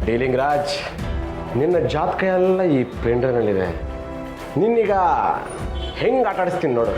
Dealing Raj, ನಿನ್ನ ಜಾತಕ ಎಲ್ಲ ಈ ಪೆಂಡ್ರೈವ್ನಲ್ಲಿದೆ. ನಿನ್ನೀಗ ಹೆಂಗೆ ಆಟ ಆಡಿಸ್ತೀನಿ ನೋಡು.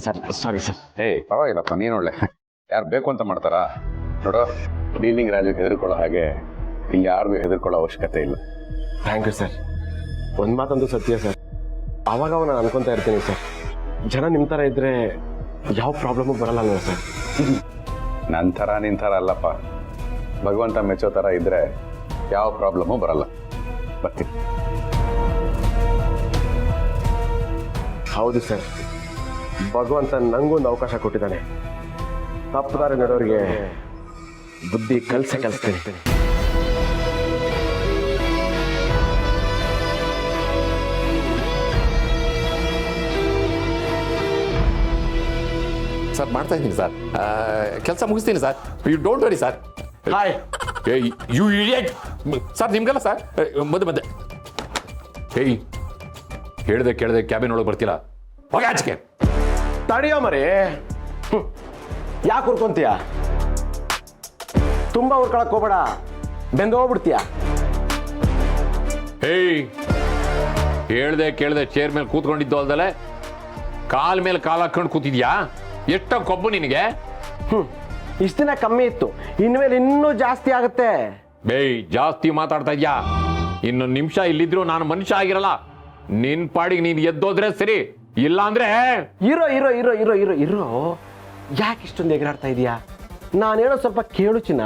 Sir sorry sir. ಪರವಾಗಿಲ್ಲಪ್ಪ, ನೀನು ಒಳ್ಳೆ ಯಾರು ಬೇಕು ಅಂತ ಮಾಡ್ತಾರಾ? ನೋಡು, ಡೀಲಿಂಗ್ ರಾಜಕ್ಕೆ ಹೆದರ್ಕೊಳ್ಳೋ ಹಾಗೆ ಇಲ್ಲಿ ಯಾರಿಗೂ ಹೆದರ್ಕೊಳ್ಳೋ ಅವಶ್ಯಕತೆ ಇಲ್ಲ. Thank you sir. ಒಂದು ಮಾತಂತೂ ಸತ್ಯ ಸರ್, ಆವಾಗ ನಾನು ಅನ್ಕೊತಾ ಇರ್ತೀನಿ ಸರ್, ಜನ ನಿಮ್ಮ ಥರ ಇದ್ದರೆ ಯಾವ ಪ್ರಾಬ್ಲಮ್ಮು ಬರಲ್ಲ ಅಲ್ವ ಸರ್? ನನ್ನ ಥರ ನಿನ್ನ ಥರ ಅಲ್ಲಪ್ಪ. ಭಗವಂತ ಮೆಚ್ಚೋ ಥರ ಇದ್ದರೆ ಯಾವ ಪ್ರಾಬ್ಲಮ್ಮು ಬರಲ್ಲ. ಬರ್ತೀನಿ. ಹೌದು ಸರ್, ಭಗವಂತ ನಂಗೊಂದು ಅವಕಾಶ ಕೊಟ್ಟಿದ್ದಾನೆ. ತಪ್ಪುದಾರಿ ನಡೆಯೋರಿಗೆ ಬುದ್ಧಿ ಕಲಿಸ್ತೀನಿ. ಸರ್ ಮಾಡ್ತಾ ಇದ್ದೀನಿ ಸರ್, ಕೆಲಸ ಮುಗಿಸ್ತೀನಿ sir. You don't worry sir. Hi you idiot sir, ನಿಮ್ಗಲ್ಲ ಸರ್, ಮಧ್ಯೆ ಏಯ್ ಹೇಳ್ದೆ ಕೇಳ್ದೆ ಕ್ಯಾಬಿನ್ ಒಳಗೆ ಬರ್ತೀರಾ? ಹೋಗಿ ಆಚೆಗೆ. ತಡಿಯೋ ಮರಿ, ಯಾಕೆ ಹುರ್ಕೊಂತೀಯ? ತುಂಬಾ ಹುರ್ಕೊಳಕ್ ಹೋಗ್ಬೇಡ, ಬೆಂದು ಹೋಗ್ಬಿಡ್ತೀಯ. ಹೇಯ್ ಹೇಳ್ದೆ ಕೇಳ್ದೆ ಚೇರ್ ಮೇಲೆ ಕೂತ್ಕೊಂಡಿದ್ದು ಅಲ್ದಲೆ ಕಾಲ್ ಮೇಲೆ ಕಾಲ್ ಹಾಕೊಂಡು ಕೂತಿದ್ಯಾ? ಎಷ್ಟ ಕೊಬ್ಬು ನಿನಗೆ? ಇಷ್ಟ ದಿನ ಕಮ್ಮಿ ಇತ್ತು, ಇನ್ಮೇಲೆ ಇನ್ನೂ ಜಾಸ್ತಿ ಆಗುತ್ತೆ. ಬೇಯ್ ಜಾಸ್ತಿ ಮಾತಾಡ್ತಾ ಇದ್ಯಾ? ಇನ್ನೊಂದು ನಿಮಿಷ ಇಲ್ಲಿದ್ರು ನಾನು ಮನುಷ್ಯ ಆಗಿರಲ್ಲ. ನಿನ್ ಪಾಡಿಗೆ ನೀನ್ ಎದ್ದೋದ್ರೆ ಸರಿ, ಇಲ್ಲ ಅಂದ್ರೆ ಇರೋ ಇರೋ ಇರೋ ಇರೋ ಇರೋ ಇರೋ ಯಾಕೆ ಇಷ್ಟೊಂದು ಎಗರಾಡ್ತಾ ಇದೀಯಾ? ನಾನು ಹೇಳೋ ಸ್ವಲ್ಪ ಕೇಳು ಚಿನ್ನ.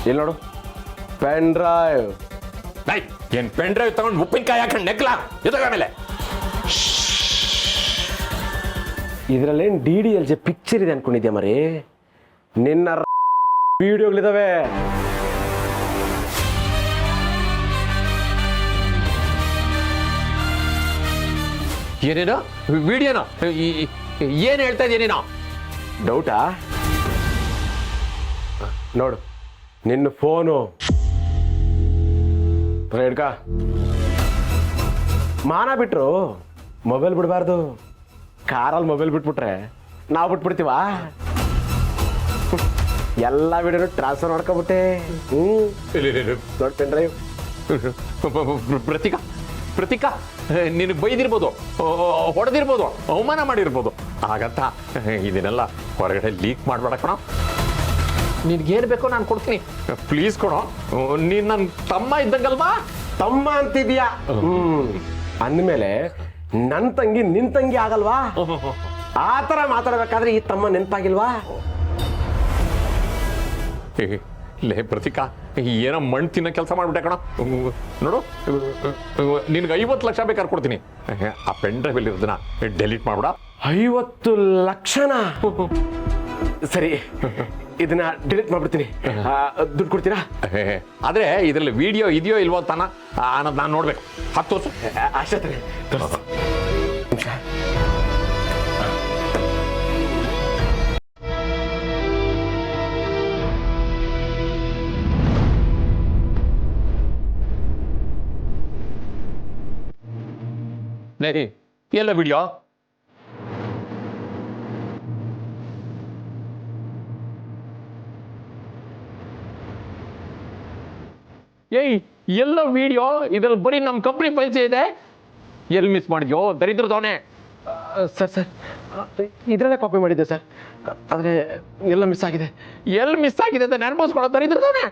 ಇಲ್ಲಿ ನೋಡು, ಪೆನ್ ಡ್ರೈವ್. ಏನ್ ಪೆನ್ ಡ್ರೈವ್ ತಗೊಂಡು ಉಪ್ಪಿನಕಾಯಿ ಹಾಕೊಂಡು ನೆಕ್ಲಾ ಎದಾಗ ಮೇಲೆ. ಇದರಲ್ಲೇನು DDLJ ಪಿಕ್ಚರ್ ಇದೆ ಅನ್ಕೊಂಡಿದ್ಯಾ ಮರಿ? ನಿನ್ನ ವಿಡಿಯೋಗಳಿದಾವೆ. ಏನೇನೋ ವಿಡಿಯೋನೋ? ಏನ್ ಹೇಳ್ತಾ ಇದೀನಿ? ಡೌಟಾ? ನೋಡು, ನಿನ್ನ ಫೋನು ಹಿಡ್ಕ. ಮಾನ ಬಿಟ್ರು ಮೊಬೈಲ್ ಬಿಡಬಾರ್ದು. ಕಾರಲ್ಲಿ ಮೊಬೈಲ್ ಬಿಟ್ಬಿಟ್ರೆ ನಾವು ಬಿಟ್ಬಿಡ್ತೀವ? ಎಲ್ಲ ವಿಡಿಯೋನು ಟ್ರಾನ್ಸ್ಫರ್ ಮಾಡ್ಕೊಬಿಟ್ಟೆ. ನೋಡಿ ಪೆನ್ ಡ್ರೈವ್. ಪ್ರತೀಕಾ ನಿನಗೆ ಬೈದಿರ್ಬೋದು, ಹೊಡೆದಿರ್ಬೋದು, ಅವಮಾನ ಮಾಡಿರ್ಬೋದು. ಹಾಗಂತ ಇದನ್ನೆಲ್ಲ ಹೊರಗಡೆ ಲೀಕ್ ಮಾಡಬೇಡ ಕಣೋ. ನಿನ್ಗೇನು ಬೇಕೋ ನಾನು ಕೊಡ್ತೀನಿ, ಪ್ಲೀಸ್ ಕೊಡೋ. ನೀನು ನನ್ನ ತಮ್ಮ ಇದ್ದಂಗಲ್ವಾ? ತಮ್ಮ ಅಂತಿದ್ಯಾ? ಅಂದಮೇಲೆ ನನ್ನ ತಂಗಿ ನಿನ್ ತಂಗಿ ಆಗಲ್ವಾ? ಆ ಥರ ಮಾತಾಡ್ಬೇಕಾದ್ರೆ ಈ ತಮ್ಮ ನೆನಪಾಗಿಲ್ವಾ? ಲೇ ಪ್ರತೀಕಾ, ಏನೋ ಮಣ್ಣು ತಿನ್ನೋ ಕೆಲಸ ಮಾಡ್ಬಿಟ್ಟೆ ಕಣ. ನೋಡು, ನಿನ್ಗೆ 50 ಲಕ್ಷ ಬೇಕಾದ್ರೆ ಕೊಡ್ತೀನಿ. ಆ ಪೆನ್ ಡ್ರೈವ್ ಇರೋದನ್ನ ಡೆಲೀಟ್ ಮಾಡ್ಬಿಡ. 50 ಲಕ್ಷನ? ಸರಿ, ಇದನ್ನ ಡಿಲೀಟ್ ಮಾಡ್ಬಿಡ್ತೀನಿ. ದುಡ್ಡು ಕೊಡ್ತೀರಾ? ಆದ್ರೆ ಇದರಲ್ಲಿ ವಿಡಿಯೋ ಇದೆಯೋ ಇಲ್ವೋ ತಾನ ಅನ್ನೋದು ನಾನು ನೋಡ್ಬೇಕು. 10 ವರ್ಷ ಅಷ್ಟೇ ತಾನೆ? ಎಲ್ಲ ವಿಡಿಯೋ? ಏಯ್ ಎಲ್ಲ ವಿಡಿಯೋ ಇದ್ರಲ್ಲಿ ಬರೀ ನಮ್ಮ ಕಂಪ್ನಿ ಪೈಸೆ ಇದೆ. ಎಲ್ಲಿ ಮಿಸ್ ಮಾಡಿದ್ಯೋ ದರಿದ್ರದವನೇ? ಸರ್ ಇದರಲ್ಲೇ ಕಾಪಿ ಮಾಡಿದ್ದೆ ಸರ್, ಆದರೆ ಎಲ್ಲ ಮಿಸ್ ಆಗಿದೆ. ಎಲ್ಲಿ ಮಿಸ್ ಆಗಿದೆ ಅಂತ ನೆನಪಿಸ್ಕೊಳ್ಳೋ ದರಿದ್ರದವನೇ?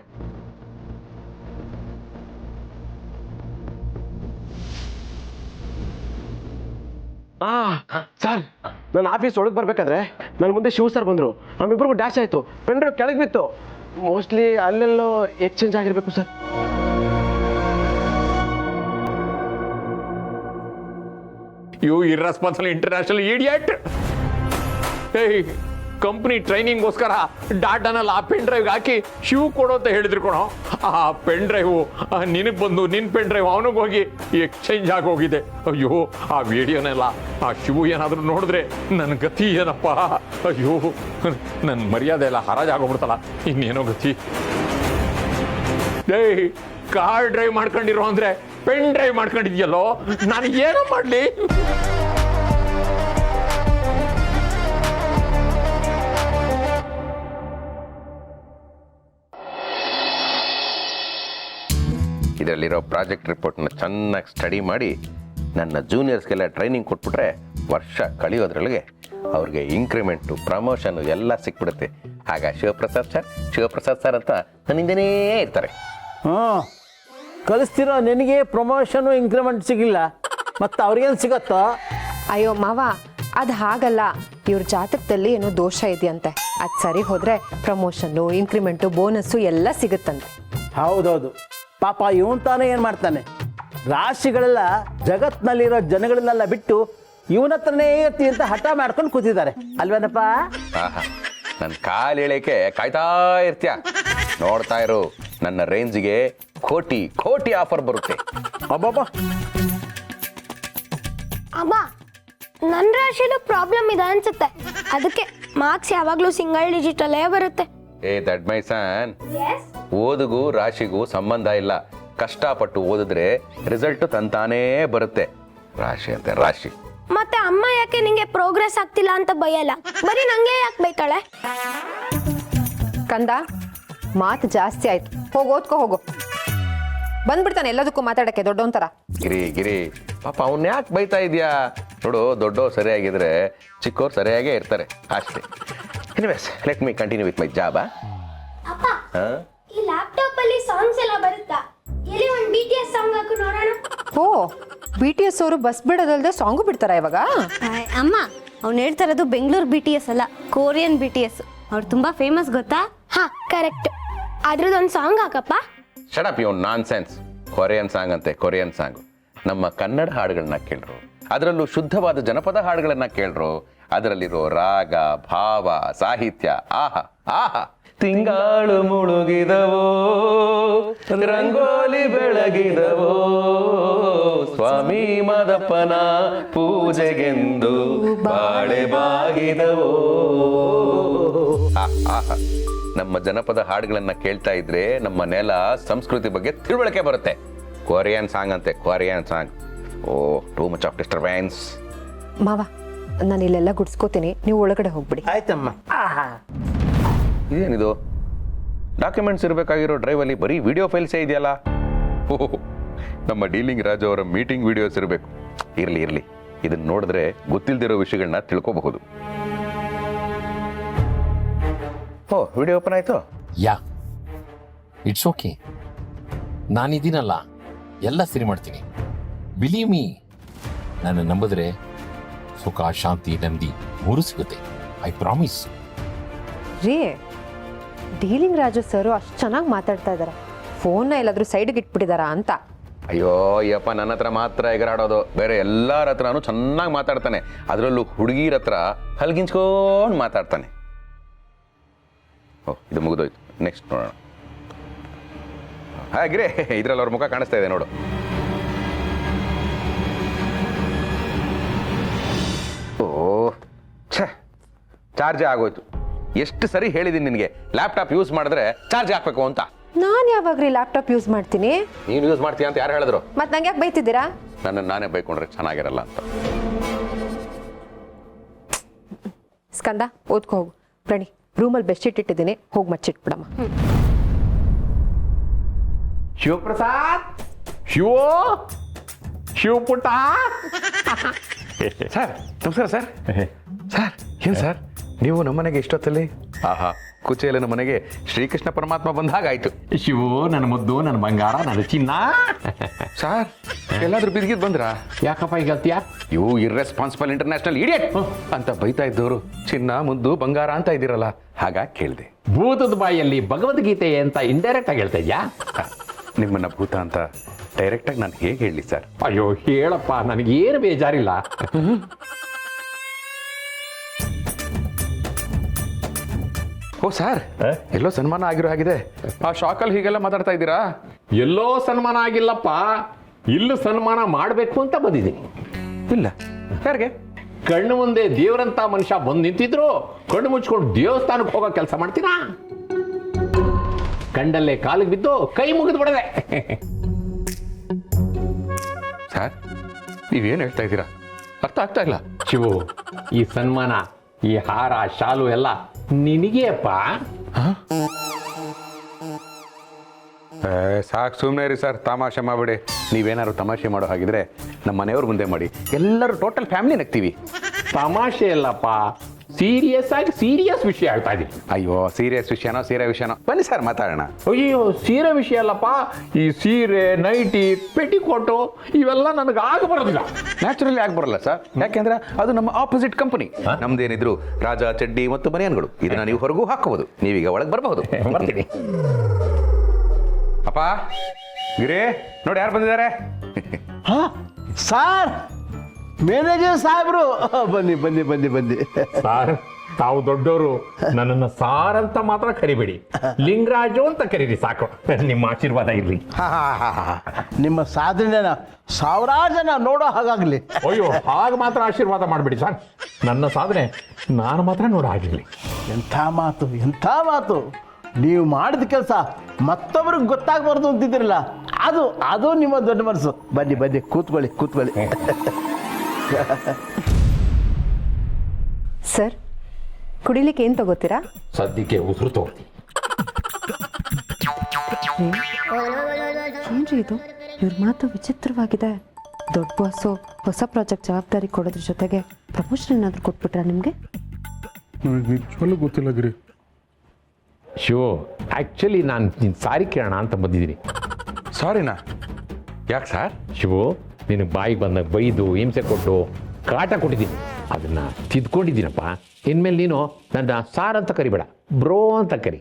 ಸರ್, ನಾನು ಆಫೀಸ್ ಒಳಗೆ ಬರ್ಬೇಕಾದ್ರೆ ನನ್ನ ಮುಂದೆ ಶಿವ ಸರ್ ಬಂದರು. ನಮ್ಮಿಬ್ರಿಗೂ ಡ್ಯಾಶ್ ಆಯಿತು. ಪೆನ್ ಡ್ರೈವ್ ಕೆಳಗೆ ಬಿತ್ತು. ಮೋಸ್ಟ್ಲಿ ಅಲ್ಲೆಲ್ಲೋ ಎಕ್ಸ್ಚೇಂಜ್ ಆಗಿರ್ಬೇಕು sir. You irresponsible international idiot. ಏಯ್, ಕಂಪ್ನಿ ಟ್ರೈನಿಂಗ್ಗೋಸ್ಕರ ಡಾಟಾನಲ್ಲಿ ಆ ಪೆನ್ ಡ್ರೈವ್ಗೆ ಹಾಕಿ ಶಿವ್ ಕೊಡೋ ಅಂತ ಹೇಳಿದ್ರು ಕಣೋ. ಆ ಪೆನ್ ಡ್ರೈವು ನಿನಗೆ ಬಂದು ನಿನ್ನ ಪೆನ್ ಡ್ರೈವ್ ಅವನಿಗೆ ಹೋಗಿ ಎಕ್ಸ್ಚೇಂಜ್ ಆಗೋಗಿದೆ. ಅಯ್ಯೋ, ಆ ವಿಡಿಯೋನೆಲ್ಲ ಆ ಶಿವು ಏನಾದರೂ ನೋಡಿದ್ರೆ ನನ್ನ ಗತಿ ಏನಪ್ಪ. ಅಯ್ಯೋ, ನನ್ನ ಮರ್ಯಾದೆ ಎಲ್ಲ ಹರಾಜಾಗೋಗ್ಬಿಡ್ತಲ್ಲ, ಇನ್ನೇನೋ ಗತಿ. ಏಯ್, ಕಾರ್ ಡ್ರೈವ್ ಮಾಡ್ಕೊಂಡಿರೋ ಅಂದ್ರೆ ಪೆನ್ ಡ್ರೈವ್ ಮಾಡ್ಕೊಂಡಿದ್ಯಲ್ಲೋ, ನಾನು ಏನೋ ಮಾಡಲಿ? ಇದರಲ್ಲಿರೋ ಪ್ರಾಜೆಕ್ಟ್ ರಿಪೋರ್ಟ್ನ ಚೆನ್ನಾಗಿ ಸ್ಟಡಿ ಮಾಡಿ ನನ್ನ ಜೂನಿಯರ್ಸ್ಗೆಲ್ಲ ಟ್ರೈನಿಂಗ್ ಕೊಟ್ಬಿಟ್ರೆ ವರ್ಷ ಕಳೆಯೋದ್ರೊಳಗೆ ಅವ್ರಿಗೆ ಇನ್ಕ್ರಿಮೆಂಟು ಪ್ರಮೋಷನ್ನು ಎಲ್ಲ ಸಿಕ್ಬಿಡುತ್ತೆ. ಆಗ ಶಿವಪ್ರಸಾದ್ ಸರ್ ಅಂತ ನನ್ನಿಂದನೇ ಇರ್ತಾರೆ. ಕಲಿಸ್ತಿರೋ ನಿನಗೆ ಪ್ರಮೋಷನು ಇಂಕ್ರಿಮೆಂಟ್ ಸಿಗಿಲ್ಲ, ಮತ್ತು ಅವ್ರಿಗೇನು ಸಿಗತ್ತೋ? ಅಯ್ಯೋ ಮಾವ, ಅದು ಹಾಗಲ್ಲ. ಇವ್ರ ಜಾತಕದಲ್ಲಿ ಏನೋ ದೋಷ ಇದೆಯಂತೆ. ಅದು ಸರಿ ಹೋದ್ರೆ ಪ್ರಮೋಷನ್ನು, ಇನ್ಕ್ರಿಮೆಂಟು, ಬೋನಸ್ಸು ಎಲ್ಲ ಸಿಗುತ್ತಂತೆ. ಹೌದೌದು, ಪಾಪ ಇವನ್ ತಾನೇ ಏನು ಮಾಡ್ತಾನೆ, ರಾಶಿಗಳೆಲ್ಲ ಜಗತ್ನಲ್ಲಿರೋ ಜನಗಳನ್ನೆಲ್ಲ ಬಿಟ್ಟು ಇವನ ಹತ್ರನೇ ಇರ್ತೀವಿ ಅಂತ ಹಠ ಮಾಡ್ಕೊಂಡು ಕೂತಿದ್ದಾರೆ ಅಲ್ವೇನಪ್ಪ? ಆಹಾ, ನನ್ನ ಕಾಲು ಎಳೆಯಕ್ಕೆ ಕಾಯ್ತಾ ಇರ್ತೀಯ. ನೋಡ್ತಾ ಇರು, ನನ್ನ ರೇಂಜ್ಗೆ ಕೋಟಿ ಕೋಟಿ ಆಫರ್ ಬರುತ್ತೆ. ಅಬ್ಬಬ್ಬಾ, ಅಮ್ಮ, ನನ್ನ ರಾಶಿಲೂ ಪ್ರಾಬ್ಲಮ್ ಇದೆ ಅನ್ಸುತ್ತೆ. ಅದಕ್ಕೆ ಮಾರ್ಕ್ಸ್ ಯಾವಾಗಲೂ ಸಿಂಗಲ್ ಡಿಜಿಟಲ್ಲೇ ಬರುತ್ತೆ. ಏ ದಟ್ ಮೈ ಸನ್, ಓದಿಗೂ ರಾಶಿಗೂ ಸಂಬಂಧ ಇಲ್ಲ. ಕಷ್ಟಪಟ್ಟು ಓದಿದ್ರೆ ರಿಸಲ್ಟ್ ತಂತಾನೇ ಬರುತ್ತೆ. ರಾಶಿ ಅಂತ ರಾಶಿ. ಮತ್ತೆ ಅಮ್ಮ ಯಾಕೆ ನಿಂಗೆ ಪ್ರೋಗ್ರೆಸ್ ಆಗ್ತಿಲ್ಲ ಅಂತ ಬೈಯಲ್ಲ, ಬರೀ ನಂಗೆ ಯಾಕೆ ಬೈತಾಳೆ? ಕಂದ, ಮಾತು ಜಾಸ್ತಿ ಆಯ್ತು, ಹೋಗಿ ಓದ್ಕೋ ಹೋಗು. ಬಂದ್ಬಿಡ್ತಾನೆ ಎಲ್ಲದಕ್ಕೂ ಮಾತಾಡಕ್ಕೆ ದೊಡ್ಡವನ್ ಥರ. ಗಿರಿ ಪಾಪ ಅವನ್ ಯಾಕೆ ಬೈತಾ ಇದೆಯಾ? ನೋಡು, ದೊಡ್ಡವ್ರು ಸರಿಯಾಗಿದ್ರೆ ಚಿಕ್ಕವ್ರು ಸರಿಯಾಗೇ ಇರ್ತಾರೆ ಅಷ್ಟೇ. Anyways, let me continue with my job. ಅಪ್ಪ, ಈ ಲ್ಯಾಪ್ಟಾಪ್ ಅಲ್ಲಿ ಸಾಂಗ್ಸ್ ಎಲ್ಲ ಬರುತ್ತಾ? ಎಲ್ಲಿ ಒಂದು BTS ಸಾಂಗ್ ಹಾಕು ನೋಡೋಣ. ಓ, BTS ಅವರು ಬಸ್ ಬಿಡೋದಲ್ದೆ ಸಾಂಗು ಬಿಡ್ತಾರ ಇವಾಗ? ಅಮ್ಮ, ಅವ್ನು ಹೇಳ್ತಾ ಇರೋದು ಬೆಂಗಳೂರು BTS ಅಲ್ಲ, ಕೊರಿಯನ್ BTS. ಅವ್ರು ತುಂಬಾ ಫೇಮಸ್, ಗೊತ್ತಾ? ಹಾ, ಕರೆಕ್ಟ್. ಅದ್ರದ್ದೊಂದು ಸಾಂಗ್ ಹಾಕಪ್ಪ. ಶಟ್ ಅಪ್, ಇವನ್ ನಾನ್ ಸೆನ್ಸ್. ಕೊರಿಯನ್ ಸಾಂಗ್ ಅಂತೆ, ಕೊರಿಯನ್ ಸಾಂಗ್. ನಮ್ಮ ಕನ್ನಡ ಹಾಡುಗಳನ್ನ ಕೇಳ್ರು, ಅದರಲ್ಲೂ ಶುದ್ಧವಾದ ಜನಪದ ಹಾಡುಗಳನ್ನ ಕೇಳ್ರು. ಅದರಲ್ಲಿರೋ ರಾಗ, ಭಾವ, ಸಾಹಿತ್ಯ, ಆಹಾ ಆಹಾ. ತಿಂಗಾಳು ಮುಳುಗಿದವೋ, ರಂಗೋಲಿ ಬೆಳಗಿದವೋ, ಸ್ವಾಮಿ ಮದಪ್ಪನ ಪೂಜೆಗೆಂದು ಬಾಳೆ ಬಾಗಿದವೋ. ಆಹಾ, ನಮ್ಮ ಜನಪದ ಹಾಡುಗಳನ್ನ ಕೇಳ್ತಾ ಇದ್ರೆ ನಮ್ಮ ನೆಲ ಸಂಸ್ಕೃತಿ ಬಗ್ಗೆ ತಿಳುವಳಿಕೆ ಬರುತ್ತೆ. ಕೊರಿಯನ್ ಸಾಂಗ್ ಅಂತೆ, ಕೊರಿಯನ್ ಸಾಂಗ್. ಓ, ಟೂ ಮಚ್ ಆಫ್ ಡಿಸ್ಟರ್ಬೆನ್ಸ್. ಮಾವ, ನಾನು ಇಲ್ಲೆಲ್ಲ ಗುಡ್ಸ್ಕೋತೀನಿ, ನೀವು ಒಳಗಡೆ ಹೋಗ್ಬಿಡಿ. ಆಯ್ತಮ್ಮ. ಇದೇನಿದು? ಡಾಕ್ಯುಮೆಂಟ್ಸ್ ಇರಬೇಕಾಗಿರೋ ಡ್ರೈವಲ್ಲಿ ಬರೀ ವಿಡಿಯೋ ಫೈಲ್ಸೇ ಇದೆಯಲ್ಲ. ಓಹ್, ನಮ್ಮ ಡೀಲಿಂಗ್ ರಾಜು ಅವರ ಮೀಟಿಂಗ್ ವಿಡಿಯೋಸ್ ಇರಬೇಕು. ಇರಲಿ, ಇದನ್ನ ನೋಡಿದ್ರೆ ಗೊತ್ತಿಲ್ದಿರೋ ವಿಷಯಗಳನ್ನ ತಿಳ್ಕೋಬಹುದು. ಓ, ವಿಡಿಯೋ ಓಪನ್ ಆಯ್ತು. ಯಾ, ಇಟ್ಸ್ ಓಕೆ. ನಾನಿದ್ದೀನಲ್ಲ, ಎಲ್ಲ ಸರಿ ಮಾಡ್ತೀನಿ. ಬಿಲೀವ್ ಮೀ, ನನ್ನ ನಂಬಿದ್ರೆ ಸುಖ, ಶಾಂತಿ, ನೆಮ್ಮದಿ ಮೂರು ಸಿಗುತ್ತೆ. I promise. ರೀ, ಡೀಲಿಂಗ್ ರಾಜು ಸರ್ ಅಷ್ಟು ಚೆನ್ನಾಗಿ ಮಾತಾಡ್ತಾ ಇದ್ದಾರೆ, ಫೋನ್ನ ಎಲ್ಲಾದ್ರೂ ಸೈಡ್ಗೆ ಇಟ್ಬಿಟ್ಟಿದಾರಾ ಅಂತ. ಅಯ್ಯೋ ಯಪ್ಪ, ನನ್ನ ಹತ್ರ ಮಾತ್ರ ಎಗರಾಡೋದು, ಬೇರೆ ಎಲ್ಲರ ಹತ್ರನೂ ಚೆನ್ನಾಗಿ ಮಾತಾಡ್ತಾನೆ. ಅದರಲ್ಲೂ ಹುಡುಗಿರ ಹತ್ರ ಹಲ್ಗಿಂಚ್ಕೊಂಡು ಮಾತಾಡ್ತಾನೆ. ಓ, ಇದು ಮುಗಿದೋಯ್ತು. ನೆಕ್ಸ್ಟ್ ನೋಡೋಣ. ಹಾಗಿರೇ, ಇದ್ರಲ್ಲಿ ಅವ್ರ ಮುಖ ಕಾಣಿಸ್ತಾ ಇದೆ ನೋಡು. ಓ ಛೇ, ಚಾರ್ಜೇ ಆಗೋಯ್ತು. ಎಷ್ಟು ಸರಿ ಹೇಳಿದ್ದೀನಿ ನಿನಗೆ, ಲ್ಯಾಪ್ಟಾಪ್ ಯೂಸ್ ಮಾಡಿದ್ರೆ ಚಾರ್ಜ್ ಹಾಕ್ಬೇಕು ಅಂತ. ನಾನು ಯಾವಾಗ್ರಿ ಲ್ಯಾಪ್ಟಾಪ್ ಯೂಸ್ ಮಾಡ್ತೀನಿ? ನೀನು ಯೂಸ್ ಮಾಡ್ತೀಯ ಅಂತ ಯಾರು ಹೇಳಿದ್ರು? ಮತ್ತೆ ನಂಗೆ ಯಾಕೆ ಬೈತಿದ್ದೀರಾ? ನನ್ನನ್ನು ನಾನೇ ಬೈಕೊಂಡ್ರೆ ಚೆನ್ನಾಗಿರಲ್ಲ ಅಂತ. ಸ್ಕಂದ, ಓದ್ಕೋ ಹೋಗು. ಪ್ರಣಿ, ರೂಮಲ್ಲಿ ಬೆಡ್ಶೀಟ್ ಇಟ್ಟಿದ್ದೀನಿ, ಹೋಗಿ ಮಚ್ಚಿಟ್ಬಿಡಮ್ಮ. ಶಿವಪ್ರಸಾದ್, ಶಿವಪುಟ್ಟ. ಸರ್ ನಮಸ್ಕಾರ ಸರ್. ಸರ್ ಏನು ಸರ್, ನೀವು ನಮ್ಮನೆಗೆ ಇಷ್ಟೊತ್ತಲ್ಲಿ? ಆಹಾ, ಕುಚೇಲನ ಮನೆಗೆ ಶ್ರೀಕೃಷ್ಣ ಪರಮಾತ್ಮ ಬಂದ ಹಾಗಾಯ್ತು. ಶಿವು, ನನ್ನ ಮುದ್ದು, ನನ್ನ ಬಂಗಾರ, ನನ್ನ ಚಿನ್ನ. ಸರ್ ಎಲ್ಲಾದ್ರೂ ಬಿದ್ಗಿದ್ ಬಂದ್ರಾ? ಯಾಕಪ್ಪ ಈಗ ಹೇಳ್ತೀಯಾ? ಇವು ಇರ್ರೆಸ್ಪಾನ್ಸಿಬಲ್ ಇಂಟರ್ನ್ಯಾಷನಲ್ ಇಡಿಯಟ್ ಅಂತ ಬೈತಾ ಇದ್ದವರು ಚಿನ್ನ ಮುದ್ದು ಬಂಗಾರ ಅಂತ ಇದ್ದೀರಲ್ಲ, ಹಾಗಾಗಿ ಕೇಳಿದೆ. ಭೂತದ ಬಾಯಲ್ಲಿ ಭಗವದ್ಗೀತೆ ಅಂತ ಇಂಡೈರೆಕ್ಟ್ ಆಗಿ ಹೇಳ್ತಾ ಇದ್ಯಾ? ನಿಮ್ಮನ್ನ ಭೂತ ಅಂತ ಡೈರೆಕ್ಟ್ ಆಗಿ ನಾನು ಹೇಗೆ ಹೇಳಿ ಸರ್? ಅಯ್ಯೋ ಹೇಳಪ್ಪ, ನನಗೇನು ಬೇಜಾರಿಲ್ಲ. ಓ ಸರ್, ಎಲ್ಲೋ ಸನ್ಮಾನ ಆಗಿರೋ ಹಾಗಿದೆ. ಆ ಶಾಕಲ್ಲಿ ಹೀಗೆಲ್ಲ ಮಾತಾಡ್ತಾ ಇದ್ದೀರಾ? ಎಲ್ಲೋ ಸನ್ಮಾನ ಆಗಿಲ್ಲಪ್ಪ, ಇಲ್ಲೂ ಸನ್ಮಾನ ಮಾಡಬೇಕು ಅಂತ ಬಂದಿದ್ದೀನಿ. ಇಲ್ಲ, ಯಾರಿಗೆ? ಕಣ್ಣು ಮುಂದೆ ದೇವರಂತ ಮನುಷ್ಯ ಬಂದು ನಿಂತಿದ್ರು ಕಣ್ಣು ಮುಚ್ಕೊಂಡು ದೇವಸ್ಥಾನಕ್ಕೆ ಹೋಗೋ ಕೆಲಸ ಮಾಡ್ತೀರಾ? ಕಂಡಲ್ಲೇ ಕಾಲಿಗೆ ಬಿದ್ದು ಕೈ ಮುಗಿದು ಬಿಡದೆ. ಸರ್, ನೀವೇನು ಹೇಳ್ತಾ ಇದ್ದೀರಾ? ಅರ್ಥ ಆಗ್ತಾ ಇಲ್ಲ. ಶಿವು, ಈ ಸನ್ಮಾನ, ಈ ಹಾರ ಶಾಲು ಎಲ್ಲ ನಿನಗೆ ಅಪ್ಪ. ಸಾಕು, ಸುಮ್ಮನೆ ರೀ ಸರ್, ತಮಾಷೆ ಮಾಡ್ಬಿಡಿ. ನೀವೇನಾದ್ರು ತಮಾಷೆ ಮಾಡೋ ಹಾಗಿದ್ರೆ ನಮ್ಮ ಮನೆಯವ್ರ ಮುಂದೆ ಮಾಡಿ, ಎಲ್ಲರೂ ಟೋಟಲ್ ಫ್ಯಾಮಿಲಿ ನಗ್ತೀವಿ. ತಮಾಷೆ ಅಲ್ಲಪ್ಪ, ಸೀರಿಯಸ್ ಆಗಿ ಸೀರಿಯಸ್ ವಿಷಯ ಹೇಳ್ತಾ ಇದ್ದೀನಿ. ಅಯ್ಯೋ, ಸೀರಿಯಸ್ ವಿಷಯನೋ ಸೀರಿಯಸ್ ವಿಷಯನೋ, ಬನ್ನಿ ಸರ್ ಮಾತಾಡೋಣ. ಅಯ್ಯೋ, ಸೀರೆ ವಿಷಯ ಅಲ್ಲಪ್ಪ, ಈ ಸೀರೆ, ನೈಟಿ, ಪೆಟಿಕೋಟು ಇವೆಲ್ಲ ನನಗೆ ಆಗ ಬರೋದಿಲ್ಲ. ನ್ಯಾಚುರಲಿ ಆಗಿ ಬರಲ್ಲ ಸರ್, ಯಾಕೆಂದ್ರೆ ಅದು ನಮ್ಮ ಆಪೋಸಿಟ್ ಕಂಪನಿ. ನಮ್ದೇನಿದ್ರು ರಾಜ ಚಡ್ಡಿ ಮತ್ತು ಬನಿಯನ್ಗಳು, ಇದನ್ನ ನೀವು ಹೊರಗೂ ಹಾಕಬಹುದು. ನೀವೀಗ ಒಳಗೆ ಬರಬಹುದು. ಬರ್ತೀನಿ. ಅಪ್ಪ, ಗಿರಿ, ನೋಡಿ ಯಾರು ಬಂದಿದ್ದಾರೆ. ಹಾ ಸಾರ್, ಮ್ಯಾನೇಜರ್ ಸಾಹೇಬ್ರು, ಬನ್ನಿ ಬನ್ನಿ ಬನ್ನಿ ಬನ್ನಿ. ಸಾರ್, ತಾವು ದೊಡ್ಡವರು, ನನ್ನನ್ನು ಸಾರ್ ಅಂತ ಮಾತ್ರ ಕರಿಬೇಡಿ, ಲಿಂಗರಾಜು ಅಂತ ಕರೀರಿ ಸಾಕು. ನಿಮ್ಮ ಆಶೀರ್ವಾದ ಇರ್ಲಿ. ನಿಮ್ಮ ಸಾಧನೆನ ಸಾವಿರಾರು ಜನ ನೋಡೋ ಹಾಗಾಗ್ಲಿ. ಅಯ್ಯೋ, ಹಾಗೆ ಮಾತ್ರ ಆಶೀರ್ವಾದ ಮಾಡಬೇಡಿ ಸರ್. ನನ್ನ ಸಾಧನೆ ನಾನು ಮಾತ್ರ ನೋಡೋ ಆಗಿರ್ಲಿ. ಎಂಥ ಮಾತು, ಎಂಥ ಮಾತು. ನೀವು ಮಾಡಿದ ಕೆಲಸ ಮತ್ತೊಬ್ರಿಗೆ ಗೊತ್ತಾಗಬಾರ್ದು ಅಂತಿದ್ದೀರಲ್ಲ, ಅದು ಅದು ನಿಮ್ಮ ದೊಡ್ಡ ಮನಸ್ಸು. ಬನ್ನಿ ಬನ್ನಿ, ಕೂತ್ಕೊಳ್ಳಿ ಕೂತ್ಕೊಳ್ಳಿ. ಸರ್, ಕುಡಿಲಿಕ್ಕೆ ಏನು ತಗೋತೀರಾ? ಸದ್ಯಕ್ಕೆ ಉಸಿರು ತಗೋತೀನಿ. ಏನ್ರಿ ಇದು, ಇವ್ರ ಮಾತು ವಿಚಿತ್ರವಾಗಿದೆ. ದೊಡ್ಡ ಬಾಸು ಹೊಸ ಪ್ರಾಜೆಕ್ಟ್ ಜವಾಬ್ದಾರಿ ಕೊಡೋದ್ರ ಜೊತೆಗೆ ಪ್ರಮೋಷನ್ ಏನಾದರೂ ಕೊಟ್ಬಿಟ್ರಾ ನಿಮಗೆ? ಗೊತ್ತಿಲ್ಲ ಗಿರಿ. ಶಿವು, ಆ್ಯಕ್ಚುಲಿ ನಾನು ನಿನ್ನ ಸಾರಿ ಕೇಳೋಣ ಅಂತ ಬಂದಿದ್ದೀನಿ. ಸಾರಿನಾ? ಯಾಕೆ ಸರ್? ಶಿವು, ನಿನಗೆ ಬಾಯಿಗೆ ಬಂದಾಗ ಬೈದು ಹಿಂಸೆ ಕೊಟ್ಟು ಕಾಟ ಕೊಟ್ಟಿದ್ದೀನಿ, ಅದನ್ನು ತಿದ್ಕೊಂಡಿದ್ದೀನಪ್ಪ. ಇನ್ಮೇಲೆ ನೀನು ನನ್ನ ಸಾರ್ ಅಂತ ಕರಿಬೇಡ, ಬ್ರೋ ಅಂತ ಕರಿ.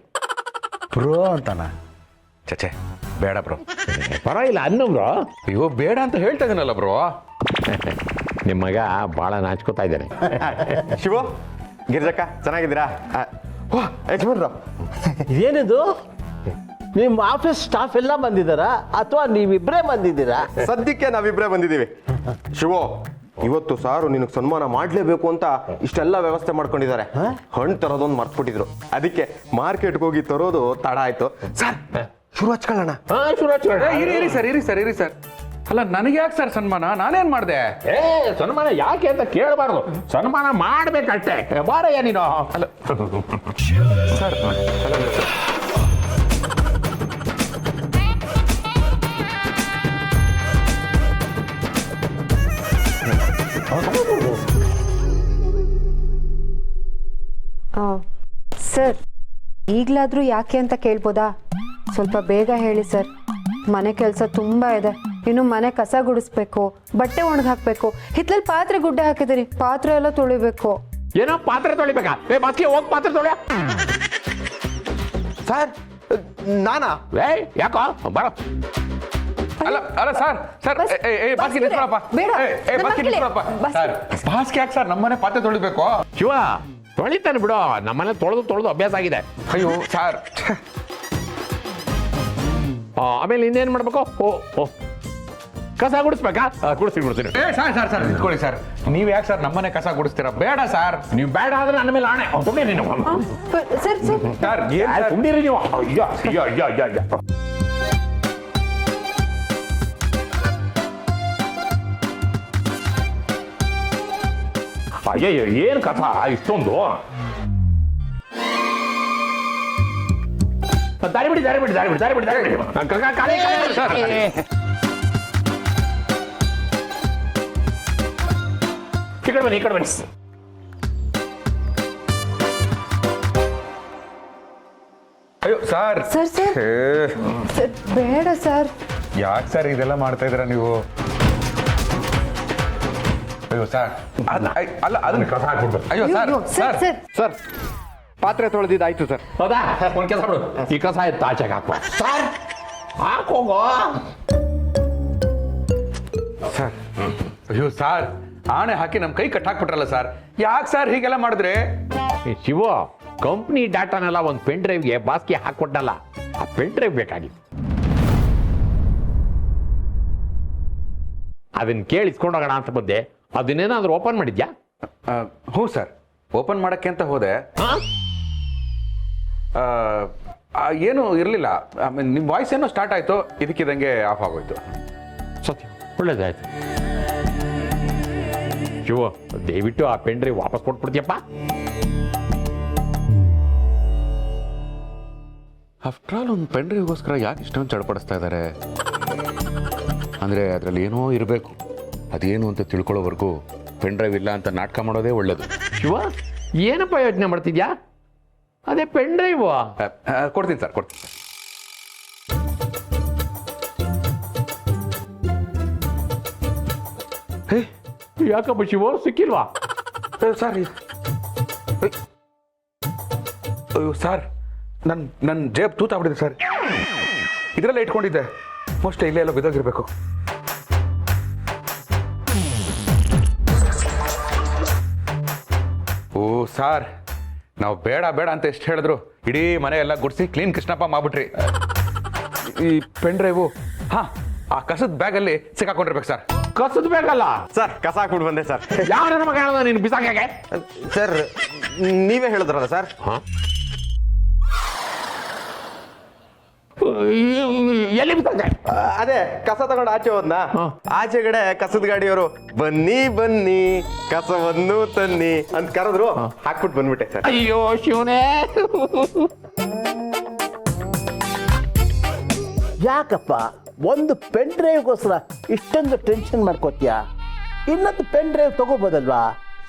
ಬ್ರೋ ಅಂತಾನ? ಚಚೆ, ಬೇಡ ಬ್ರೋ. ಪರವಾಗಿಲ್ಲ ಅನ್ನು ಬ್ರೋ. ಅಯ್ಯೋ, ಬೇಡ ಅಂತ ಹೇಳ್ತಾ ಇದೀನಲ್ಲ ಬ್ರೋ. ನಿಮ್ಮ ಮಗ ಭಾಳ ನಾಚ್ಕೋತಾ ಇದ್ದಾನೆ. ಶಿವು, ಗಿರಿಜಕ್ಕ, ಚೆನ್ನಾಗಿದ್ದೀರಾ? ಯಜಮಾನ್ರು, ಏನಿದು, ನಿಮ್ಮ ಆಫೀಸ್ ಸ್ಟಾಫ್ ಎಲ್ಲ ಬಂದಿದ್ದಾರಾ ಅಥವಾ ನೀವಿಬ್ಬರೇ ಬಂದಿದ್ದೀರಾ? ಸದ್ಯಕ್ಕೆ ನಾವಿಬ್ಬರೇ ಬಂದಿದ್ದೀವಿ. ಶಿವು, ಇವತ್ತು ಸಾರು ನಿನಗೆ ಸನ್ಮಾನ ಮಾಡಲೇಬೇಕು ಅಂತ ಇಷ್ಟೆಲ್ಲ ವ್ಯವಸ್ಥೆ ಮಾಡ್ಕೊಂಡಿದ್ದಾರೆ. ಹಣ್ಣು ತರೋದೊಂದು ಮರ್ತ್ಬಿಟ್ಟಿದ್ರು, ಅದಕ್ಕೆ ಮಾರ್ಕೆಟ್ಗೆ ಹೋಗಿ ತರೋದು ತಡ ಆಯ್ತು. ಸರ್, ಶುರು ಹಚ್ಕೊಳ್ಳೋಣ. ಇರಿ ಸರ್, ಇರಿ ಸರ್, ಇರಿ ಸರ್. ಅಲ್ಲ, ನನಗೆ ಯಾಕೆ ಸರ್ ಸನ್ಮಾನ? ನಾನೇನ್ ಮಾಡಿದೆ? ಸನ್ಮಾನ ಯಾಕೆ ಅಂತ ಕೇಳಬಾರ್ದು, ಸನ್ಮಾನ ಮಾಡ್ಬೇಕಷ್ಟೇ. ಬಾರಯ್ಯ ನೀನು. ಅಲ್ಲ ಸರ್, ಸರ್, ಈಗಲಾದರೂ ಯಾಕೆ ಅಂತ ಕೇಳ್ಬೋದಾ? ಸ್ವಲ್ಪ ಬೇಗ ಹೇಳಿ ಸರ್, ಮನೆ ಕೆಲಸ ತುಂಬ ಇದೆ. ಇನ್ನು ಮನೆ ಕಸ ಗುಡಿಸ್ಬೇಕು, ಬಟ್ಟೆ ಒಣಗಿ ಹಾಕಬೇಕು, ಹಿತ್ತಲಲ್ಲಿ ಪಾತ್ರೆ ಗುಡ್ಡೆ ಹಾಕಿದಿರಿ, ಪಾತ್ರೆ ಎಲ್ಲ ತೊಳಿಬೇಕು. ಏನೋ ಪಾತ್ರೆ ತೊಳಿಬೇಕಾ? ಬಾಸ್ಗೆ ಹೋಗಿ ಪಾತ್ರೆ ತೊಳೆ. ಸರ್, ನಾನಾ? ಯಾಕೋ ಬರೋ. ಅಲ್ಲ ಅಲ್ಲ ಸರ್, ಸರ್, ಬಾಸ್ಗೆ ನಿಂತ್ಕೊಳಪ್ಪ. ಬೇಡ, ಬಾಸ್ಗೆ ನಿಂತ್ಕೊಳಪ್ಪ. ಸರ್, ಬಾಸ್ಗೆ ಯಾಕೆ ಸರ್ ನಮ್ಮನೆ ಪಾತ್ರೆ ತೊಳಿಬೇಕು? ಶಿವ, ತೊಳಿತಾನೆ ಬಿಡು, ನಮ್ಮನೆ ತೊಳೆದು ಅಭ್ಯಾಸ ಆಗಿದೆ. ಅಯ್ಯೋ ಸರ್, ಆಮೇಲೆ ಇನ್ನೇನು ಮಾಡ್ಬೇಕು? ಓ ಕಸ ಗುಡಿಸ್ಬೇಕಾ? ಗುಡಿಸ್ತೀನಿ. ಸರ್ ಸರ್ ನಿಂತ್ಕೊಳ್ಳಿ ಸರ್. ನೀವು ಯಾಕೆ ಸರ್ ನಮ್ಮನೆ ಕಸ ಗುಡಿಸ್ತೀರಾ? ಬೇಡ ಸರ್. ನೀವು ಬೇಡ ಆದ್ರೆ ನನ್ನ ಮೇಲೆ ಆಣೆ. ಸುಮ್ಮನೆ ನೀವು ಸರ್ ಸರ್, ಏನ್ ಸರ್? ಸುಮ್ಮನಿರಿ ನೀವು. ಅಯ್ಯಯ್ಯೋ, ಏನು ಕಸ ಇಷ್ಟೊಂದು? ದಾರಿ ಬಿಡಿ. ಈ ಕಡೆ ಬನ್ನಿ. ಅಯ್ಯೋ ಸರ್, ಸರ್ ಬೇಡ ಸರ್. ಯಾಕೆ ಸರ್ ಇದೆಲ್ಲ ಮಾಡ್ತಾ ಇದ್ದೀರಾ ನೀವು? ಅಯ್ಯೋ ಸರ್ ಅಲ್ಲ ಅದನ್ನ ಕಸ ಹಾಕ್ಬಿಡ್ಬೇಕು. ಅಯ್ಯೋ sir sir sir sir sir ಪಾತ್ರೆ ತೊಳೆದಿದ್ದಾಯ್ತು ಸರ್. ಹೌದಾ ಒಂದು ಕೆಲಸ ಮಾಡು, ಈ ಕಸ ಎತ್ತು ಆಚೆಗೆ ಹಾಕುವ. ಸರ್ ಹಾಕೋಗೋ. ಸರ್ ಅಯ್ಯೋ ಸರ್ ಆಣೆ ಹಾಕಿ ನಮ್ಮ ಕೈ ಕಟ್ಟಾಕ್ಬಿಟ್ರಲ್ಲ ಸರ್, ಯಾಕೆ ಸರ್ ಹೀಗೆಲ್ಲ ಮಾಡಿದ್ರೆ? ಶಿವ, ಕಂಪ್ನಿ ಡಾಟಾನೆಲ್ಲ ಒಂದು ಪೆನ್ ಡ್ರೈವ್ಗೆ ಬಾಸ್ಗೆ ಹಾಕೊಟ್ಟಲ್ಲ, ಆ ಪೆನ್ ಡ್ರೈವ್ ಬೇಕಾಗಿತ್ತು. ಅದನ್ನ ಕೇಳಿ ಇಸ್ಕೊಂಡೋಗೋಣ ಅಂತ ಬಂದೆ. ಅದನ್ನೇನಾದ್ರೂ ಓಪನ್ ಮಾಡಿದ್ಯಾ? ಹ್ಞೂ ಸರ್, ಓಪನ್ ಮಾಡಕ್ಕೆ ಅಂತ ಹೋದೆ, ಏನೂ ಇರಲಿಲ್ಲ. ಆಮೇಲೆ ನಿಮ್ಮ ವಾಯ್ಸ್ ಏನೋ ಸ್ಟಾರ್ಟ್ ಆಯಿತು, ಇದಕ್ಕಿದಂಗೆ ಆಫ್ ಆಗೋಯ್ತು. ಸತ್ಯ, ಒಳ್ಳೇದಾಯ್ತು. ಶಿವ, ದಯವಿಟ್ಟು ಆ ಪೆನ್ ಡ್ರೈವ್ ವಾಪಸ್ ಕೊಟ್ಬಿಡ್ತೀಯಪ್ಪ. ಆಫ್ಟರ್ ಆಲ್ ಒಂದು ಪೆನ್ ಡ್ರೈವ್ಗೋಸ್ಕರ ಯಾಕೆ ಇಷ್ಟೊಂದು ಚಡಪಡಿಸ್ತಾ ಇದ್ದಾರೆ? ಅಂದರೆ ಅದರಲ್ಲಿ ಏನೋ ಇರಬೇಕು, ಅದೇನು ಅಂತ ತಿಳ್ಕೊಳ್ಳೋವರೆಗೂ ಪೆನ್ ಡ್ರೈವ್ ಇಲ್ಲ ಅಂತ ನಾಟಕ ಮಾಡೋದೇ ಒಳ್ಳೇದು. ಶಿವ, ಏನಪ್ಪ ಯೋಚನೆ ಮಾಡ್ತಿದ್ಯಾ? ಅದೇ ಪೆನ್ ಡ್ರೈವ್. ಕೊಡ್ತೀನಿ ಸರ್, ಕೊಡ್ತೀನಿ. ಹೇ ಯಾಕಪ್ಪ ಶಿವ, ಸಿಕ್ಕಿಲ್ವಾ? ಸರ್, ಅಯ್ಯೋ ಸರ್, ನನ್ನ ಜೇಬ್ ತೂತಾಗ್ಬಿಟ್ಟಿದೆ ಸರ್. ಇದರಲ್ಲೇ ಇಟ್ಕೊಂಡಿದ್ದೆ, ಮೋಸ್ಟ್ಲಿ ಇಲ್ಲೇ ಎಲ್ಲ ಬಿದ್ದೋಗಿರ್ಬೇಕು. ಓ ಸಾರ್, ನಾವು ಬೇಡ ಬೇಡ ಅಂತ ಎಷ್ಟು ಹೇಳಿದ್ರು ಇಡೀ ಮನೆ ಎಲ್ಲ ಗುಡಿಸಿ ಕ್ಲೀನ್ ಕೃಷ್ಣಪ್ಪ ಮಾಡ್ಬಿಟ್ರಿ. ಈ ಪೆನ್ ಡ್ರೈವು ಆ ಕಸದ ಬ್ಯಾಗಲ್ಲಿ ಸಿಕ್ಕಾಕೊಂಡಿರ್ಬೇಕು ಸರ್. ಕಸದ ಬೇಕಲ್ಲ ಸರ್ ಕಸ ಹಾಕ್ಬಿಟ್ಟು ಬಂದೆ ಸರ್. ಯಾವ ನನ್ನ ಮಗ ಹೇಳ್ದ ನೀನು ಬಿಸಾಕಾಗೆ? ಸರ್ ನೀವೇ ಹೇಳಿದ್ರಲ್ಲ ಸರ್. ಎಲ್ಲಿ ಬಿಸಾಕೆ? ಅದೇ ಕಸ ತಗೊಂಡು ಆಚೆ ಹೋದ್ನಾ, ಆಚೆಗಡೆ ಕಸದ ಗಾಡಿಯವರು ಬನ್ನಿ ಬನ್ನಿ ಕಸವನ್ನು ತನ್ನಿ ಅಂತ ಕರೆದ್ರು, ಹಾಕ್ಬಿಟ್ಟು ಬಂದ್ಬಿಟ್ಟೆ ಸರ್. ಅಯ್ಯೋ ಶಿವನೇ. ಯಾಕಪ್ಪ ಒಂದು ಪೆನ್ ಡ್ರೈವ್ಗೋಸ್ಕರ ಇಷ್ಟೊಂದು ಟೆನ್ಷನ್ ಮಾಡ್ಕೋತೀಯ? ಇನ್ನೊಂದು ಪೆನ್ ಡ್ರೈವ್ ತಗೋಬೋದಲ್ವಾ?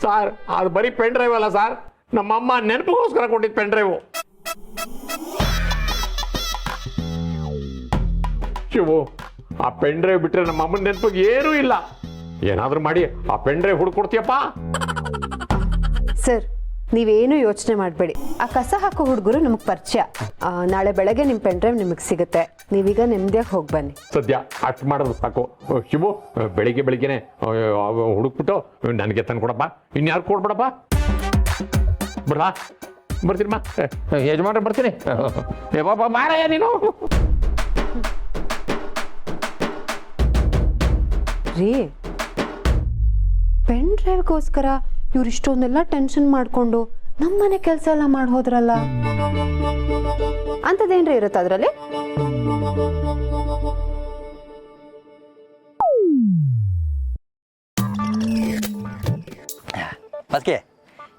ಸರ್, ಅದು ಬರೀ ಪೆನ್ ಡ್ರೈವ್ ಅಲ್ಲ ಸರ್, ನಮ್ಮಮ್ಮ ನೆನಪಿಗೋಸ್ಕರ ಕೊಟ್ಟಿದ್ದು ಪೆನ್ ಡ್ರೈವ್. ಶಿವು, ಆ ಪೆನ್ ಡ್ರೈವ್ ಬಿಟ್ರೆ ನಮ್ಮ ಅಮ್ಮನ ನೆನಪಿಗೆ ಏನೂ ಇಲ್ಲ. ಏನಾದ್ರೂ ಮಾಡಿ ಆ ಪೆನ್ ಡ್ರೈವ್ ಹುಡ್ಕೊಡ್ತೀಯಪ್ಪ. ಸರ್, ನೀವೇನು ಯೋಚನೆ ಮಾಡಬೇಡಿ. ಆ ಕಸ ಹಾಕೋ ಹುಡುಗರು ನಮಗೆ ಪರಿಚಯ. ನಾಳೆ ಬೆಳಗ್ಗೆ ನಿಮ್ಮ ಪೆನ್ ಡ್ರೈವ್ ನಿಮಗೆ ಸಿಗುತ್ತೆ. ನೀವೀಗ ನೆಮ್ಮದಿಯಾಗಿ ಹೋಗಿ ಬನ್ನಿ. ಸದ್ಯ ಅಷ್ಟು ಮಾಡೋದು ಸಾಕು. ಶಿವು, ಬೆಳಿಗ್ಗೆನೆ ಹುಡುಕ್ಬಿಟ್ಟು ನನಗೆ ತಂದು ಕೊಡಪ್ಪ. ಇನ್ಯಾರು ಕೊಡ್ಬೇಡಪ್ಪ. ಬರಲಾ? ಬರ್ತೀನಿ ಮಾ ಯಜಮಾನ್ರೆ, ಬರ್ತೀನಿ. ಏ ಬಾಬಾ ಮಾರಯ್ಯ ನೀನು. ರೀ, ಪೆನ್ ಡ್ರೈವ್ಗೋಸ್ಕರ ಇವ್ರು ಇಷ್ಟೊಂದೆಲ್ಲ ಟೆನ್ಷನ್ ಮಾಡಿಕೊಂಡು ನಮ್ಮನೆ ಕೆಲಸ ಎಲ್ಲ ಮಾಡಿ ಹೋದ್ರಲ್ಲ. ಅಂಥದ್ದೇನ್ರಿ ಇರುತ್ತೆ ಅದರಲ್ಲಿ? ಬಸ್ಗೆ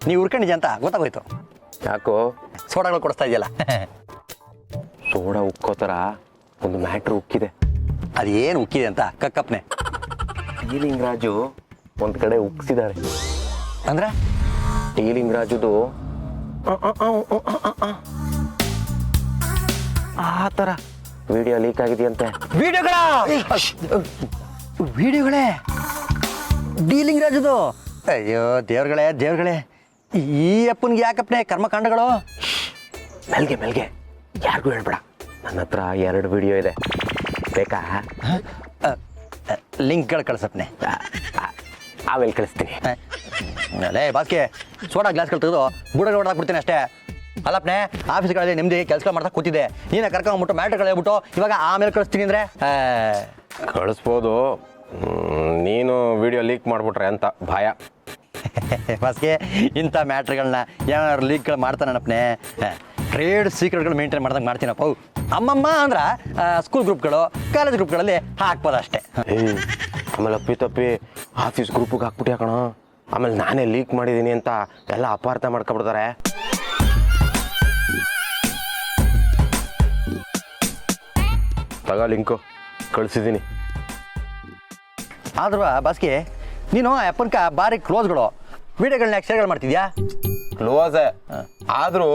ನೀವು ಉರ್ಕೊಂಡಿದ್ಯ ಅಂತ ಗೊತ್ತಾಗೋಯ್ತು. ಯಾಕೋ ಸೋಡಾಗಳು ಕೊಡಿಸ್ತಾ ಇದೆಯಲ್ಲ, ಸೋಡಾ ಉಕ್ಕೋತರ ಒಂದು ಮ್ಯಾಟ್ರ್ ಉಕ್ಕಿದೆ. ಅದೇನು ಉಕ್ಕಿದೆ ಅಂತ ಕಕ್ಕಪ್ಪನೆ. ಟೀಲಿಂಗ್ ರಾಜು ಒಂದ್ ಕಡೆ ಉಕ್ಸಿದ್ದಾರೆ. ಅಂದ್ರೆ ಟೀಲಿಂಗ್ ರಾಜುದು ಆ ಥರ ವಿಡಿಯೋ ಲೀಕ್ ಆಗಿದೆಯಂತೆ. ವಿಡಿಯೋಗಳೇ ಡೀಲಿಂಗ್ ರಾಜುದು? ಅಯ್ಯೋ ದೇವ್ರಗಳೇ, ಈ ಅಪ್ಪನಿಗೆ ಯಾಕಪ್ಪನೆ ಕರ್ಮಕಾಂಡಗಳು? ಮೆಲ್ಗೆ ಯಾರಿಗೂ ಹೇಳ್ಬೇಡ. ನನ್ನ ಹತ್ರ 2 ವಿಡಿಯೋ ಇದೆ, ಬೇಕಾ? ಲಿಂಕ್ಗಳು ಕಳ್ಸಪ್ಪನೆ. ಆಮೇಲೆ ಕಳಿಸ್ತೀನಿ. ಅಲ್ಲೇ ಬಾಸ್ಕೆ, ಸೋಡಾ ಗ್ಲಾಸ್ಗಳು ತೆಗೆದು ಬುಡಗಳು ಹೊಡೆದಾಕ್ಬಿಡ್ತೀನಿ ಅಷ್ಟೇ. ಅಲ್ಲಪ್ಪನೆ, ಆಫೀಸ್ಗಳಲ್ಲಿ ನೆಮ್ಮದಿ ಕೆಲಸ ಮಾಡ್ತಾ ಕೂತಿದ್ದೆ, ನೀನು ಕರ್ಕೊಂಡ್ಬಿಟ್ಟು ಮ್ಯಾಟ್ರ್ಗಳು ಹೇಳ್ಬಿಟ್ಟು ಇವಾಗ ಆಮೇಲೆ ಕಳಿಸ್ತೀನಿ ಅಂದರೆ ಕಳಿಸ್ಬೋದು. ನೀನು ವಿಡಿಯೋ ಲೀಕ್ ಮಾಡ್ಬಿಟ್ರೆ ಅಂತ ಭಯ. ಬಾಸ್ಗೆ, ಇಂಥ ಮ್ಯಾಟ್ರ್ಗಳನ್ನ ಏನಾದ್ರು ಲೀಕ್ಗಳು ಮಾಡ್ತಾನಪ್ಪನೆ. ಟ್ರೇಡ್ ಸೀಕ್ರೆಟ್ಗಳು ಮೇಂಟೈನ್ ಮಾಡ್ದಂಗೆ ಮಾಡ್ತೀನಪ್ಪ. ಅಮ್ಮಮ್ಮ ಅಂದ್ರೆ ಸ್ಕೂಲ್ ಗ್ರೂಪ್ಗಳು, ಕಾಲೇಜ್ ಗ್ರೂಪ್ಗಳಲ್ಲಿ ಹಾಕ್ಬೋದು ಅಷ್ಟೇ. ಆಮೇಲೆ ಅಪ್ಪಿ ಆಫೀಸ್ ಗ್ರೂಪಿಗೆ ಹಾಕ್ಬಿಟ್ಟು ಕಣ. ಆಮೇಲೆ ನಾನೇ ಲೀಕ್ ಮಾಡಿದ್ದೀನಿ ಅಂತ ಎಲ್ಲ ಅಪಾರ್ಥ ಮಾಡ್ಕೊಬಿಡ್ತಾರೆ. ತಗೋ ಲಿಂಕು, ಕಳಿಸಿದ್ದೀನಿ. ಆದ್ರೂ ಬಾಸ್ಗೆ, ನೀನು ಅಪ್ಪನ್ಕ ಬಾರಿ ಕ್ಲೋಸ್ಗಳು, ವಿಡಿಯೋಗಳನ್ನ ಯಾಕೆ ಶೇರ್ಗಳು ಮಾಡ್ತಿದ್ಯಾ? ಕ್ಲೋಸೆ ಆದರೂ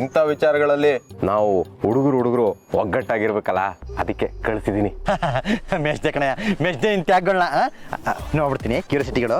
ಇಂಥ ವಿಚಾರಗಳಲ್ಲಿ ನಾವು ಹುಡುಗರು ಒಗ್ಗಟ್ಟಾಗಿರ್ಬೇಕಲ್ಲ, ಅದಕ್ಕೆ ಕಳಿಸಿದ್ದೀನಿ. ಮೆಚ್ದೆ ಕಣಯ್ಯ, ಮೆಚ್ದೆ ಇಂಥ ತ್ಯಾಗಗಳನ್ನ ನೋಡ್ಬಿಡ್ತೀನಿ. ಕ್ಯೂರಿಯಾಸಿಟಿಗಳು